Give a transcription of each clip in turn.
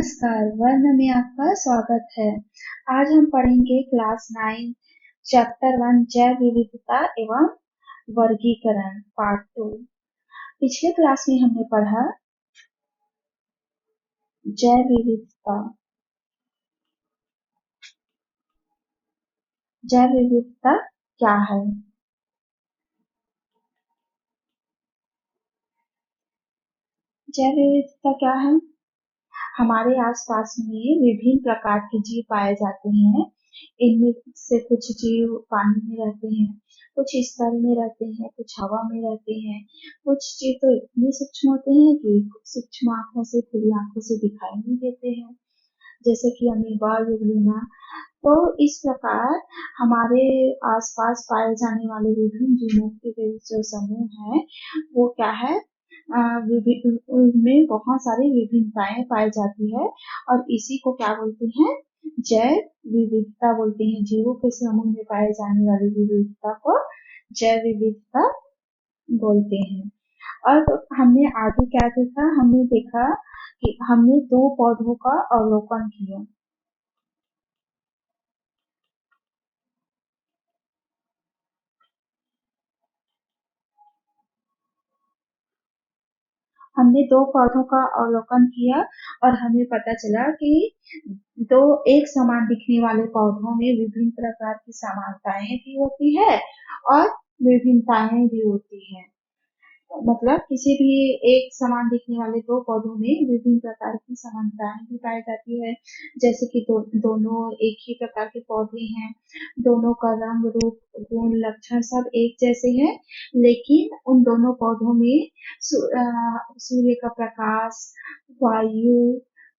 नमस्कार, वर्ण में आपका स्वागत है। आज हम पढ़ेंगे क्लास 9 चैप्टर 1 जैव विविधता एवं वर्गीकरण पार्ट 2। पिछले क्लास में हमने पढ़ा जैव विविधता। जैव विविधता क्या है? जैव विविधता क्या है? हमारे आसपास में विभिन्न प्रकार के जीव पाए जाते हैं। इनमें से कुछ जीव पानी में रहते हैं, कुछ स्थल में रहते हैं, कुछ हवा में रहते हैं। कुछ जीव तो इतने सूक्ष्म होते हैं कि सूक्ष्म आंखों से, खुली आंखों से दिखाई नहीं देते हैं, जैसे कि अमीबा, यूग्लिना। तो इस प्रकार हमारे आसपास पाए जाने वाले विभिन्न जीवों के जो समूह है वो क्या है, उनमें बहुत सारी विभिन्नताएं पाई जाती है और इसी को क्या बोलते हैं, जैव विविधता बोलते हैं। जीवों के समूह में पाए जाने वाली विविधता को जैव विविधता बोलते हैं। और हमने आगे क्या देखा, हमने देखा कि हमने 2 पौधों का अवलोकन किया। हमने 2 पौधों का अवलोकन किया और हमें पता चला कि 2 एक समान दिखने वाले पौधों में विभिन्न प्रकार की समानताएं भी होती है और विभिन्नताएं भी होती है। मतलब किसी भी एक समान दिखने वाले 2 पौधों में विभिन्न प्रकार की समानताएं भी पाई जाती है। जैसे कि दोनों एक ही प्रकार के पौधे हैं, दोनों का रंग, रूप, गुण, लक्षण सब एक जैसे हैं, लेकिन उन दोनों पौधों में सूर्य का प्रकाश, वायु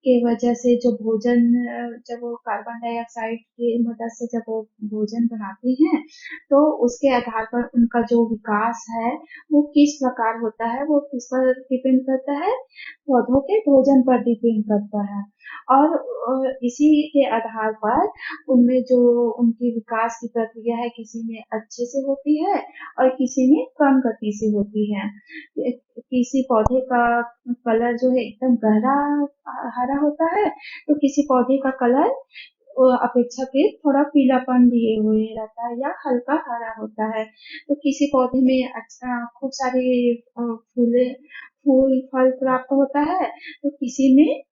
के वजह से जो भोजन, जब वो कार्बन डाइऑक्साइड की मदद से जब वो भोजन बनाते हैं तो उसके आधार पर उनका जो विकास है वो किस प्रकार होता है, वो किस पर डिपेंड करता है, पौधों के भोजन पर डिपेंड करता है। और इसी के आधार पर उनमें जो उनकी विकास की प्रक्रिया है, किसी में अच्छे से होती है और किसी में कम गति से होती है। किसी पौधे का कलर जो है एकदम गहरा हरा होता है, तो किसी पौधे का कलर अपेक्षाकृत थोड़ा पीलापन लिए हुए रहता है या हल्का हरा होता है। तो किसी पौधे में अच्छा खूब सारे फूल फल प्राप्त होता है, तो किसी में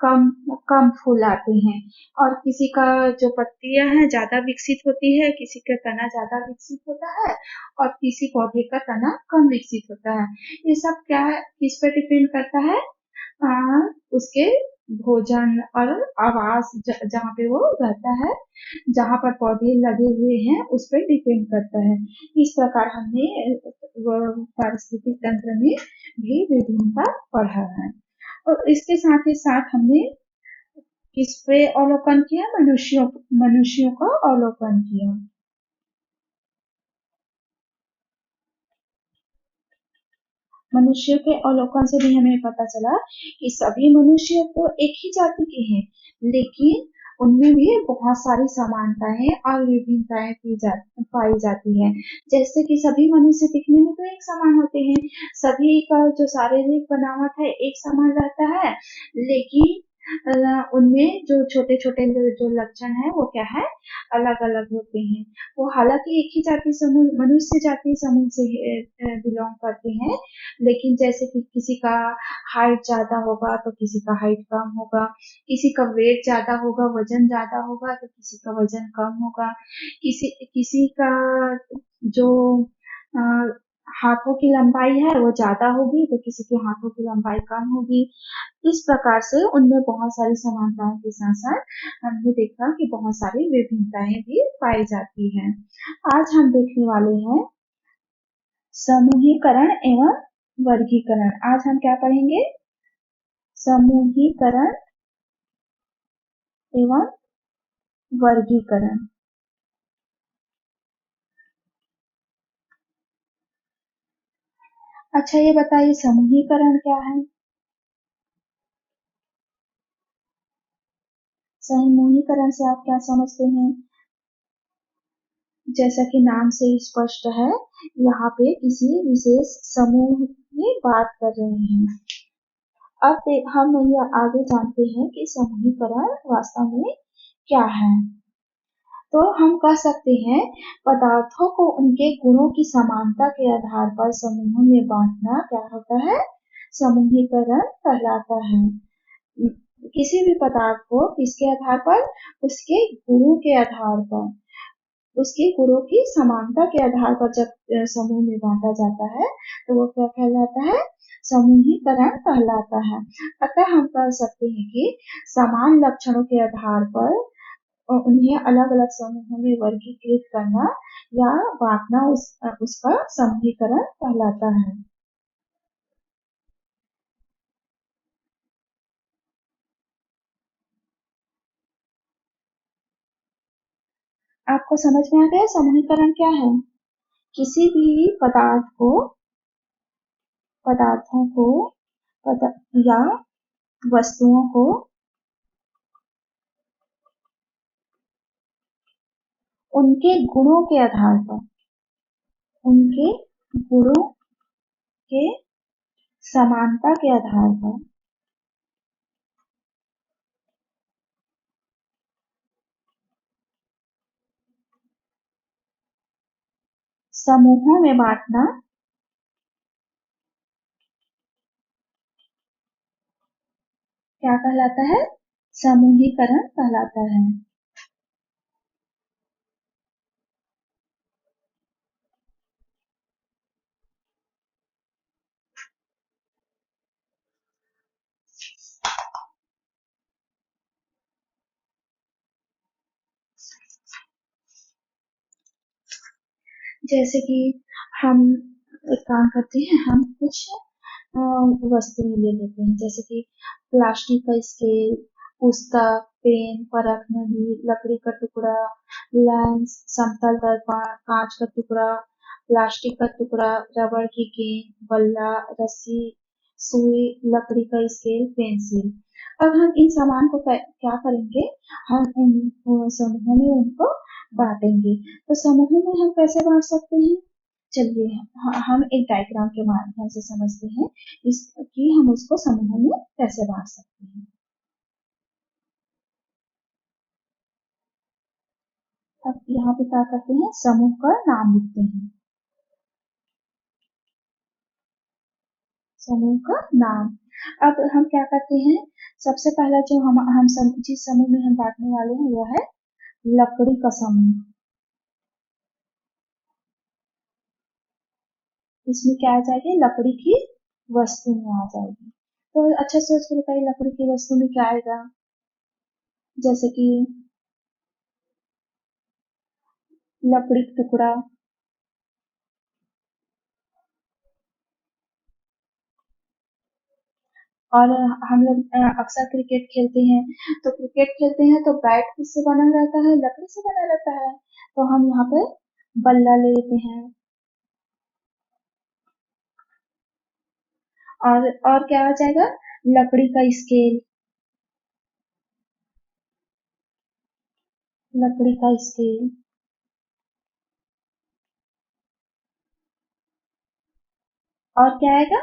कम कम फूल आते हैं। और किसी का जो पत्तियां हैं ज्यादा विकसित होती है, किसी का तना ज्यादा विकसित होता है और किसी पौधे का तना कम विकसित होता है। ये सब क्या है, किस पर डिपेंड करता है, उसके भोजन और आवास जहाँ पे वो रहता है, जहाँ पर पौधे लगे हुए हैं उस पर डिपेंड करता है। इस प्रकार हमने पारिस्थितिक तंत्र में भी विभिन्नता पढ़ा है। और इसके साथ ही साथ हमने किस पे अवलोकन किया, मनुष्यों का अवलोकन किया। मनुष्य के अवलोकन से भी हमें पता चला कि सभी मनुष्य तो एक ही जाति के हैं, लेकिन उनमें भी बहुत सारी समानताएं और विभिन्नताएं पाई जाती है। जैसे कि सभी मनुष्य दिखने में तो एक समान होते हैं, सभी का जो शारीरिक बनावट है एक समान रहता है, लेकिन उनमें जो छोटे छोटे जो लक्षण है वो क्या है, अलग अलग होते हैं। वो हालांकि एक ही जाति समूह, मनुष्य जाति समूह से बिलोंग करते हैं, लेकिन जैसे कि किसी का हाइट ज्यादा होगा तो किसी का हाइट कम होगा, किसी का वेट ज्यादा होगा, वजन ज्यादा होगा तो किसी का वजन कम होगा, किसी किसी का जो आ, हाथों की लंबाई है वो ज्यादा होगी तो किसी के हाथों की लंबाई कम होगी। इस प्रकार से उनमें बहुत सारी समानताओं के साथ साथ हमने देखा कि बहुत सारी विभिन्नताएं भी पाई जाती हैं। आज हम देखने वाले हैं समूहीकरण एवं वर्गीकरण। आज हम क्या पढ़ेंगे, समूहीकरण एवं वर्गीकरण। अच्छा ये बताइए समूहीकरण क्या है? समूहीकरण से आप क्या समझते हैं? जैसा कि नाम से ही स्पष्ट है, यहाँ पे किसी विशेष समूह की बात कर रहे हैं। हम ये आगे जानते हैं कि समूहीकरण वास्तव में क्या है। तो हम कह सकते हैं पदार्थों को उनके गुणों की समानता के आधार पर समूहों में बांटना क्या होता है, समूहीकरण कहलाता है। किसी भी पदार्थ को किसके आधार पर, उसके गुणों के आधार पर, उसके गुणों की समानता के आधार पर जब समूह में बांटा जाता है तो वो क्या कहलाता है, समूहीकरण कहलाता है। अतः हम कह सकते हैं कि समान लक्षणों के आधार पर उन्हें अलग अलग समूहों में वर्गीकृत करना या बांटना उसका समूहीकरण कहलाता है। आपको समझ में आ गया समूहीकरण क्या है? किसी भी पदार्थों को पदा, या वस्तुओं को उनके गुणों के आधार पर, उनके गुणों के समानता के आधार पर समूहों में बांटना क्या कहलाता है, समूहीकरण कहलाता है। जैसे कि हम एक काम करते हैं, हम कुछ वस्तुएं ले लेते हैं, जैसे कि प्लास्टिक का स्केल, पुस्तक, पेन, परख नली, लकड़ी का टुकड़ा, लेंस, समतल दर्पण, कांच का टुकड़ा, प्लास्टिक का टुकड़ा, रबड़ की गेंद, बल्ला, रस्सी, सुई, लकड़ी का स्केल, पेंसिल। अब हम इन सामान को क्या करेंगे, हम उन समूहों में उनको बांटेंगे। तो समूहों में हम कैसे बांट सकते हैं, चलिए हम एक डायग्राम के माध्यम से समझते हैं कि हम उसको समूह में कैसे बांट सकते हैं। अब यहाँ पे क्या करते हैं, समूह का नाम लिखते हैं, समूह का नाम। अब हम क्या करते हैं, सबसे पहला जो जिस समूह में हम बांटने वाले हैं वो है लकड़ी का समूह। इसमें क्या आ जाएगी, लकड़ी की वस्तु में आ जाएगी। तो अच्छा सोच के बताइए लकड़ी की वस्तु में क्या आएगा, जैसे कि लकड़ी का टुकड़ा, और हम लोग अक्सर क्रिकेट खेलते हैं, तो क्रिकेट खेलते हैं तो बैट किससे बना रहता है, लकड़ी से बना रहता है। तो हम यहाँ पे बल्ला ले लेते हैं, और क्या आ जाएगा, लकड़ी का स्केल, लकड़ी का स्केल, और क्या आएगा,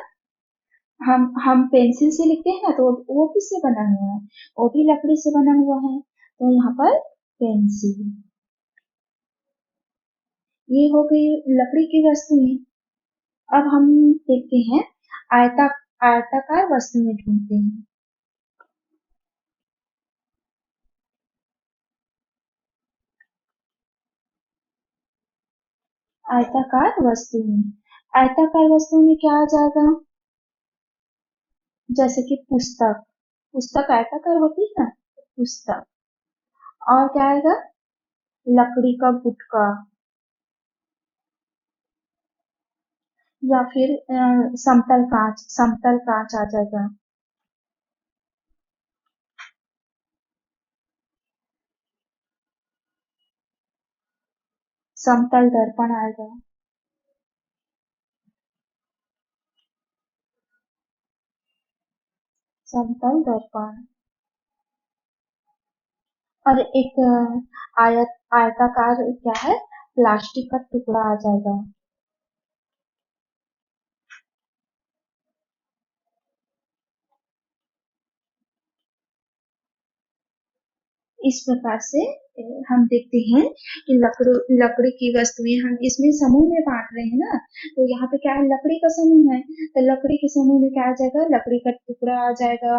हम पेंसिल से लिखते हैं ना, तो वो किससे बना हुआ है, वो भी लकड़ी से बना हुआ है, तो यहाँ पर पेंसिल। ये हो गई लकड़ी की वस्तुएं। अब हम देखते हैं आयता आयताकार वस्तुएं ढूंढते हैं। आयताकार वस्तुएं, आयताकार वस्तु में क्या आ जाएगा, जैसे कि पुस्तक, पुस्तक आयताकार होती है ना, पुस्तक। और क्या आएगा, लकड़ी का गुटका, या फिर समतल कांच आ जाएगा, समतल दर्पण आएगा, समतल दर्पण। और एक आयताकार क्या है, प्लास्टिक का टुकड़ा आ जाएगा। इस प्रकार से हम देखते हैं कि लकड़ी की वस्तुएं हम इसमें समूह में बांट रहे हैं ना, तो यहाँ पे क्या है, लकड़ी का समूह है, तो लकड़ी के समूह में क्या आ जाएगा, लकड़ी का टुकड़ा आ जाएगा,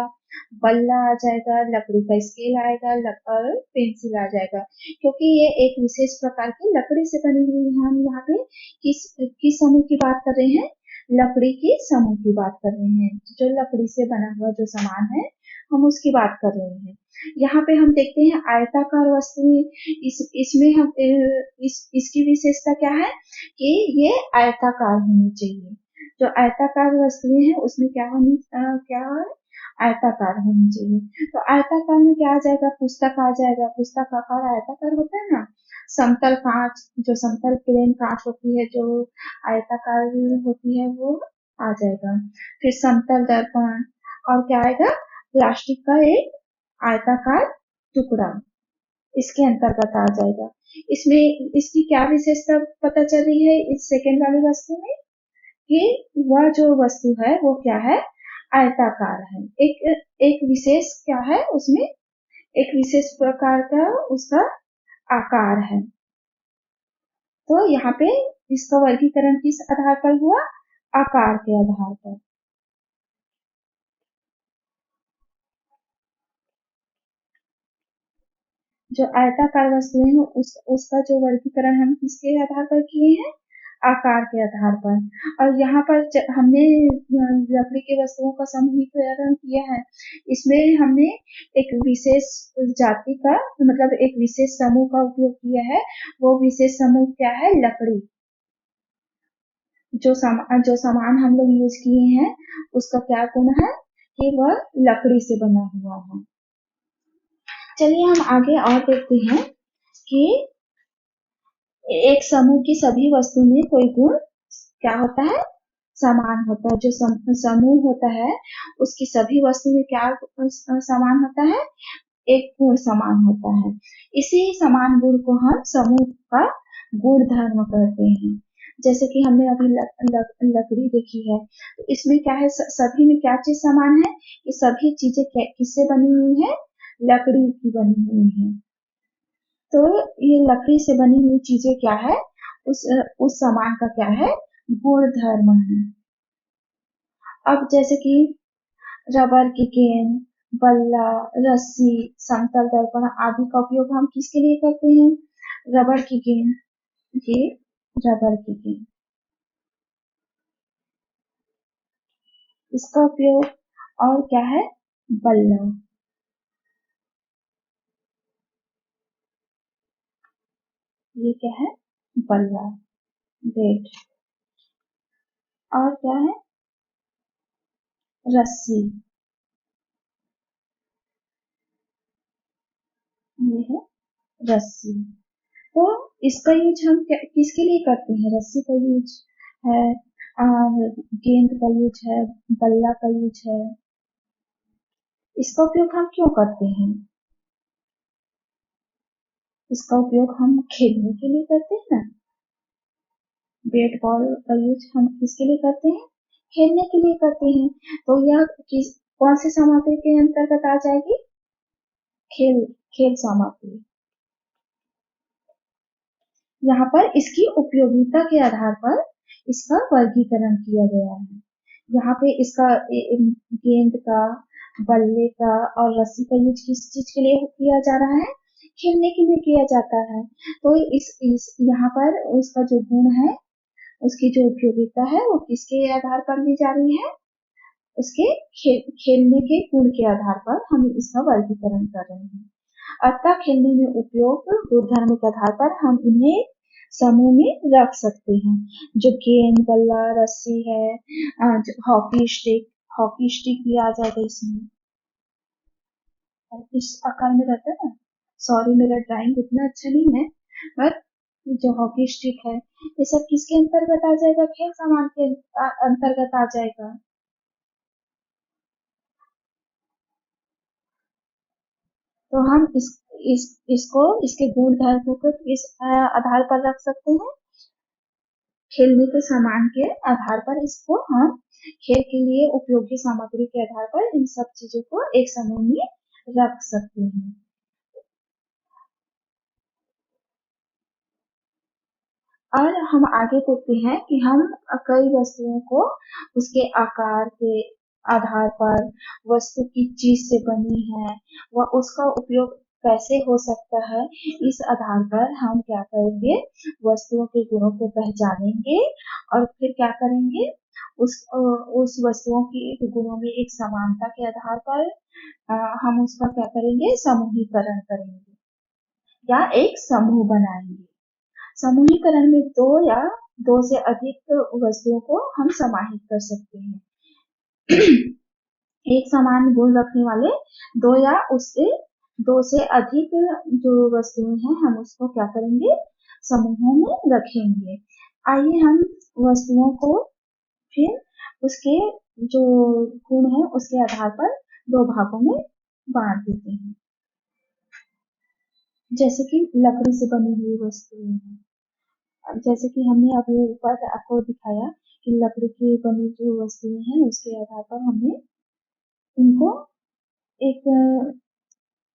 बल्ला आ जाएगा, लकड़ी का स्केल आएगा, और पेंसिल आ जाएगा, क्योंकि ये एक विशेष प्रकार की लकड़ी से बनी हुई है। हम यहाँ पे किस समूह की बात कर रहे हैं, लकड़ी की समूह की बात कर रहे हैं, जो लकड़ी से बना हुआ जो सामान है हम उसकी बात कर रहे हैं। यहाँ पे हम देखते हैं आयताकार वस्तुएं, इसमें हम इसकी विशेषता क्या है कि ये आयताकार होनी चाहिए। जो आयताकार वस्तुएं हैं उसमें क्या है, आयताकार होनी चाहिए। तो आयताकार में क्या आ जाएगा, पुस्तक आ जाएगा, पुस्तक का आकार आयताकार होता है ना। समतल कांच, जो समतल प्लेन कांच होती है जो आयताकार होती है वो आ जाएगा। फिर समतल दर्पण, और क्या आएगा, प्लास्टिक का एक आयताकार टुकड़ा इसके अंतर्गत आ जाएगा। इसमें इसकी क्या विशेषता पता चल रही है इस सेकेंड वाली वस्तु में, कि वह जो वस्तु है वो क्या है, आयताकार है। एक एक विशेष क्या है उसमें, एक विशेष प्रकार का उसका आकार है। तो यहाँ पे इसका वर्गीकरण किस आधार पर हुआ, आकार के आधार पर। जो आयताकार वस्तुएं हैं उसका जो वर्गीकरण हम किसके आधार पर किए हैं, आकार के आधार पर। और यहाँ पर हमने लकड़ी की वस्तुओं का समूहीकरण किया है, इसमें हमने एक विशेष जाति का मतलब एक विशेष समूह का उपयोग किया है। वो विशेष समूह क्या है, लकड़ी। जो सामान हम लोग यूज किए हैं उसका क्या गुण है कि वह लकड़ी से बना हुआ है। चलिए हम आगे और देखते हैं कि एक समूह की सभी वस्तु में कोई गुण क्या होता है, समान होता है। जो समूह होता है उसकी सभी वस्तु में क्या समान होता है, एक गुण समान होता है। इसी समान गुण को हम समूह का गुण धर्म कहते हैं। जैसे कि हमने अभी लकड़ी देखी है, तो इसमें क्या है, सभी में क्या चीज समान है, ये सभी चीजें किससे बनी हुई है, लकड़ी की बनी हुई है। तो ये लकड़ी से बनी हुई चीजें क्या है, उस सामान का क्या है, गुण धर्म है। अब जैसे कि रबर की गेंद, बल्ला, रस्सी, समतल दर्पण आदि का उपयोग हम किसके लिए करते हैं, रबर की गेंद, ये रबर की गेंद, इसका उपयोग, और क्या है, बल्ला, ये क्या है, बल्ला, बैट, और क्या है, रस्सी, ये है रस्सी। तो इसका यूज हम किसके लिए करते हैं, रस्सी का यूज है, गेंद का यूज है, बल्ला का यूज है। इसका उपयोग हम क्यों करते हैं, इसका उपयोग हम खेलने के लिए करते हैं ना। बैट बॉल का यूज हम किसके लिए करते हैं, खेलने के लिए करते हैं। तो यह कौन सी सामग्री के अंतर्गत आ जाएगी, खेल खेल सामग्री। यहाँ पर इसकी उपयोगिता के आधार पर इसका वर्गीकरण किया गया है। यहाँ पे इसका गेंद का, बल्ले का और रस्सी का यूज किस चीज के लिए किया जा रहा है, खेलने के लिए किया जाता है। तो इस यहाँ पर उसका जो गुण है, उसकी जो उपयोगिता है वो किसके आधार पर ली जा रही है, उसके खेलने के गुण के आधार पर हम इसका वर्गीकरण कर रहे हैं। अतः खेलने में उपयोग गुणधर्म के आधार पर हम इन्हें समूह में रख सकते हैं। जो गेंद, बल्ला, रस्सी है, हॉकी स्टिक भी आ जाएगा इसमें, इस आकार में रहता है ना। सॉरी मेरा ड्राइंग उतना अच्छा नहीं है, बट जो हॉकी स्टिक है ये सब किसके अंतर्गत आ जाएगा, खेल सामान के अंतर्गत आ जाएगा। तो हम इसको इसके गुण धर्म को इस आधार पर रख सकते हैं, खेलने के सामान के आधार पर इसको हम खेल के लिए उपयोगी सामग्री के आधार पर इन सब चीजों को एक समूह में रख सकते हैं। और हम आगे देखते हैं कि हम कई वस्तुओं को उसके आकार के आधार पर, वस्तु किस चीज से बनी है व उसका उपयोग कैसे हो सकता है, इस आधार पर हम क्या करेंगे, वस्तुओं के गुणों को पहचानेंगे और फिर क्या करेंगे, उस वस्तुओं की गुणों में एक समानता के आधार पर हम उसका क्या करेंगे, समूहीकरण करेंगे या एक समूह बनाएंगे। समूहीकरण में दो या दो से अधिक वस्तुओं को हम समाहित कर सकते हैं। एक समान गुण रखने वाले दो या उससे दो से अधिक जो वस्तुएं हैं, हम उसको क्या करेंगे, समूहों में रखेंगे। आइए हम वस्तुओं को फिर उसके जो गुण है उसके आधार पर दो भागों में बांट देते हैं। जैसे कि लकड़ी से बनी हुई वस्तुएं हैं, जैसे कि हमने अभी ऊपर आपको दिखाया कि लकड़ी की बनी जो वस्तुएं हैं उसके आधार पर हमने उनको एक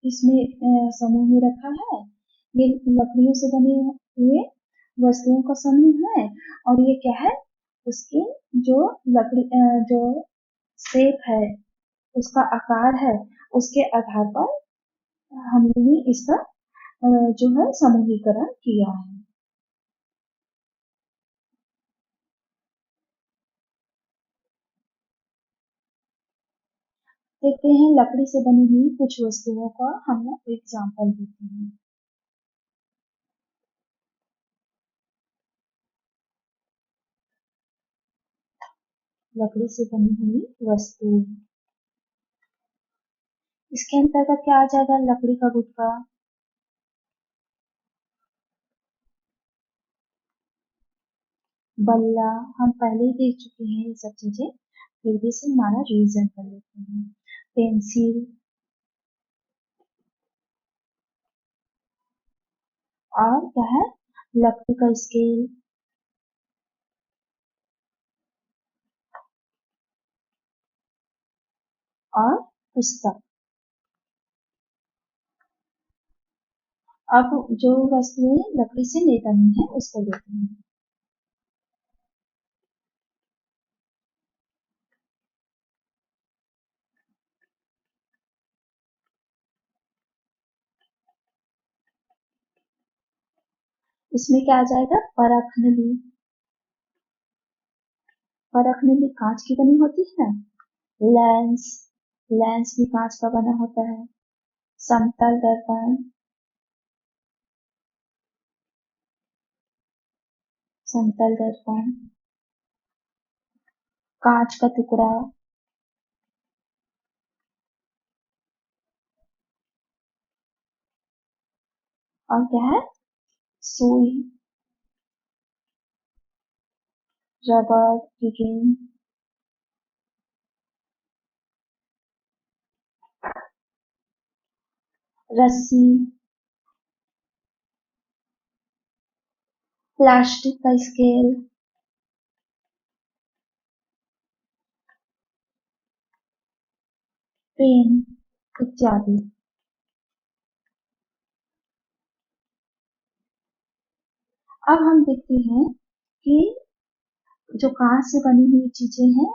इसमें समूह में रखा है। ये लकड़ियों से बने हुए वस्तुओं का समूह है और ये क्या है, उसकी जो लकड़ी जो शेप है, उसका आकार है, उसके आधार पर हमने इसका जो है समूहीकरण किया है। देखते हैं लकड़ी से बनी हुई कुछ वस्तुओं का हम एग्जाम्पल देते हैं। लकड़ी से बनी हुई वस्तु, इसके अंतर्गत क्या आ जाएगा, लकड़ी का गुटका, बल्ला, हम पहले ही देख चुके हैं ये सब चीजें, फिर भी से हमारा रिवीजन कर लेते हैं। पेंसिल और क्या है, लकड़ी का स्केल और पुस्तक। अब जो वस्तुएं लकड़ी से नहीं बनी है उसको लेते हैं। इसमें क्या आ जाएगा, परखनली, परखनली कांच की बनी होती है। लेंस, लेंस भी कांच का बना होता है। समतल दर्पण, समतल दर्पण, कांच का टुकड़ा और क्या है, सुई, रबर की गेंद, रस्सी, प्लास्टिक का स्केल, पेन इत्यादि। अब हम देखते हैं कि जो कांच से बनी हुई चीजें हैं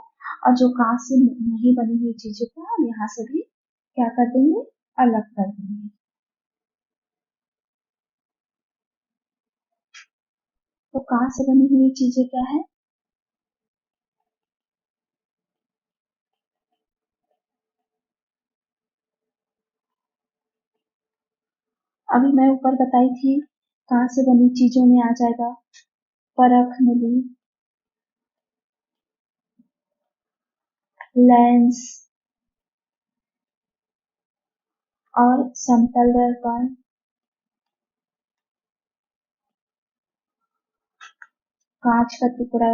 और जो कांच से नहीं बनी हुई चीजों को हम यहाँ से भी क्या कर देंगे, अलग कर देंगे। तो कांच से बनी हुई चीजें क्या है, अभी मैं ऊपर बताई थी, कांच से बनी चीजों में आ जाएगा परख नली, लेंस और समतल दर्पण, कांच का टुकड़ा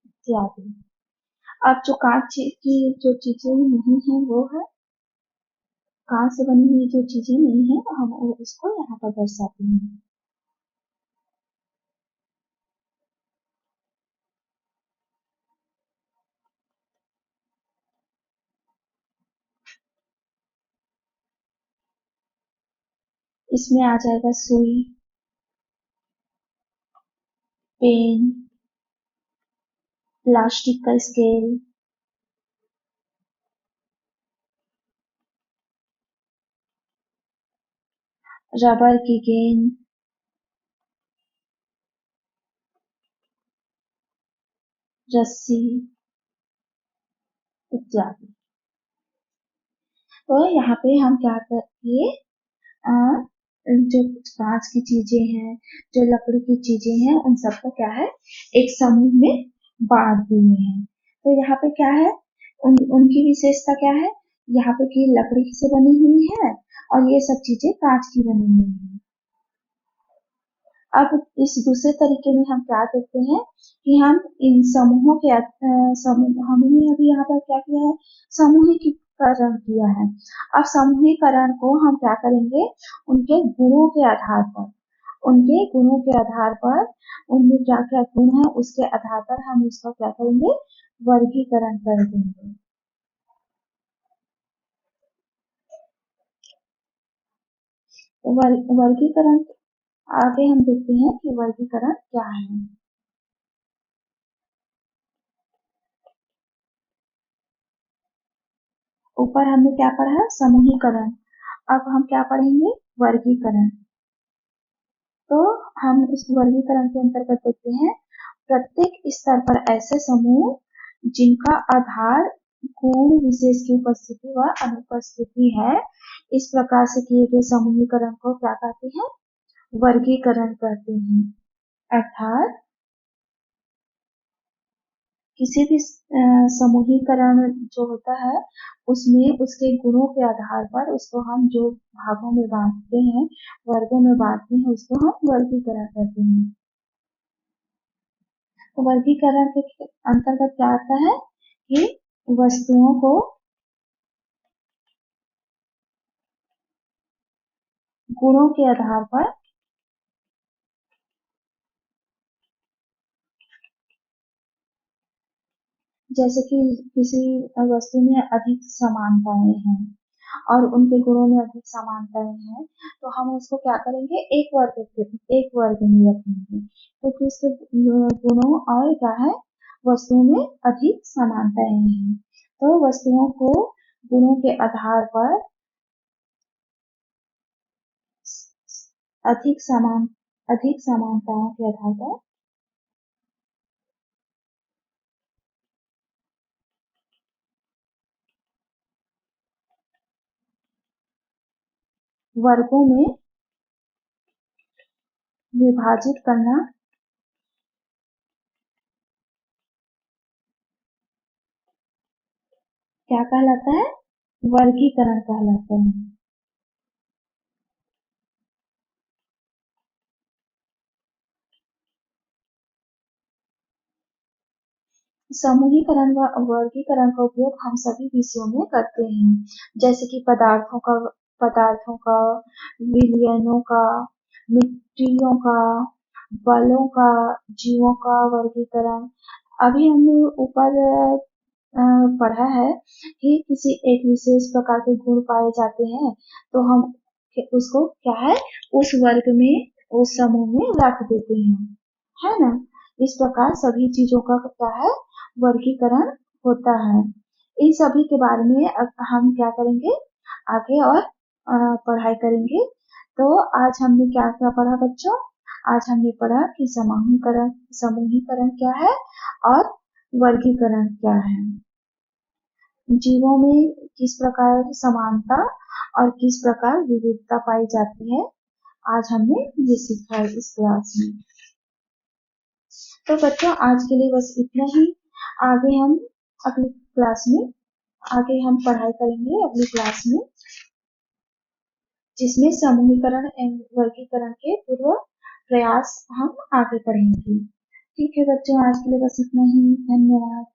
इत्यादि। अब जो कांच की जो चीजें नहीं है वो है, कांच से बनी हुई जो चीजें नहीं है हम उसको यहाँ पर दर्शाते हैं। इसमें आ जाएगा सुई, पेन, प्लास्टिक का स्केल, रबर की गेंद, रस्सी इत्यादि। तो यहाँ पे हम क्या करेंगे, अ, जो कांच की चीजें हैं, जो लकड़ी की चीजें हैं, उन सबको क्या है, एक समूह में बांट दिए हैं। तो यहाँ पे क्या है, उनकी विशेषता क्या है, यहाँ पे की लकड़ी से बनी हुई है और ये सब चीजें कांच की बनी हुई है। अब इस दूसरे तरीके में हम क्या करते हैं कि हम इन समूहों के समूह हमने अभी यहाँ पर क्या किया है, समूहीकरण किया है। अब समूहीकरण को हम क्या करेंगे, उनके गुणों के आधार पर, उनके गुणों के आधार पर, उनमें क्या क्या गुण है उसके आधार पर हम उसका क्या करेंगे, वर्गीकरण कर देंगे। वर्गीकरण आगे हम देखते हैं कि वर्गीकरण क्या है। ऊपर हमने क्या पढ़ा, समूहीकरण। अब हम क्या पढ़ेंगे, वर्गीकरण। तो हम इस वर्गीकरण के अंतर्गत देखते हैं, प्रत्येक स्तर पर ऐसे समूह जिनका आधार गुण विशेष की उपस्थिति व अनुपस्थिति है, इस प्रकार से किए गए समूहीकरण को क्या कहते हैं, वर्गीकरण कहते हैं। अर्थात किसी भी समूहीकरण जो होता है, उसमें उसके गुणों के आधार पर उसको हम जो भागों में बांटते हैं, वर्गों में बांटते हैं, उसको हम वर्गीकरण करते हैं। तो वर्गीकरण के अंतर्गत क्या आता है कि वस्तुओं को गुणों के आधार पर, जैसे कि किसी वस्तु में अधिक समानताएं हैं और उनके गुणों में अधिक समानताएं हैं, तो हम उसको क्या करेंगे, एक वर्ग में रखेंगे, क्योंकि उसके गुणों और क्या है, वस्तुओं में अधिक समानताएं हैं। तो वस्तुओं को गुणों के आधार पर अधिक समान अधिक समानताओं के आधार पर वर्गों में विभाजित करना क्या कहलाता है, वर्गीकरण कहलाता है। समूहीकरण व वर्गीकरण का उपयोग हम सभी विषयों में करते हैं, जैसे कि पदार्थों का, विलयनों का, मिट्टियों का, बलों का, जीवों का वर्गीकरण। अभी हमने ऊपर पढ़ा है कि किसी एक विशेष प्रकार के गुण पाए जाते हैं, तो हम उसको क्या है, उस वर्ग में, उस समूह में रख देते हैं, है ना। इस प्रकार सभी चीजों का क्या है, वर्गीकरण होता है। इन सभी के बारे में अब हम क्या करेंगे, आगे और पढ़ाई करेंगे। तो आज हमने क्या क्या पढ़ा बच्चों, आज हमने पढ़ा कि समूहीकरण क्या है और वर्गीकरण क्या है, जीवों में किस प्रकार समानता और किस प्रकार विविधता पाई जाती है, आज हमने ये सीखा है इस क्लास में। तो बच्चों आज के लिए बस इतना ही। आगे हम अगली क्लास में आगे हम पढ़ाई करेंगे अगली क्लास में, जिसमें समूहीकरण एवं वर्गीकरण के पूर्व प्रयास हम आगे पढ़ेंगे। ठीक है बच्चों, आज के लिए बस इतना ही। धन्यवाद।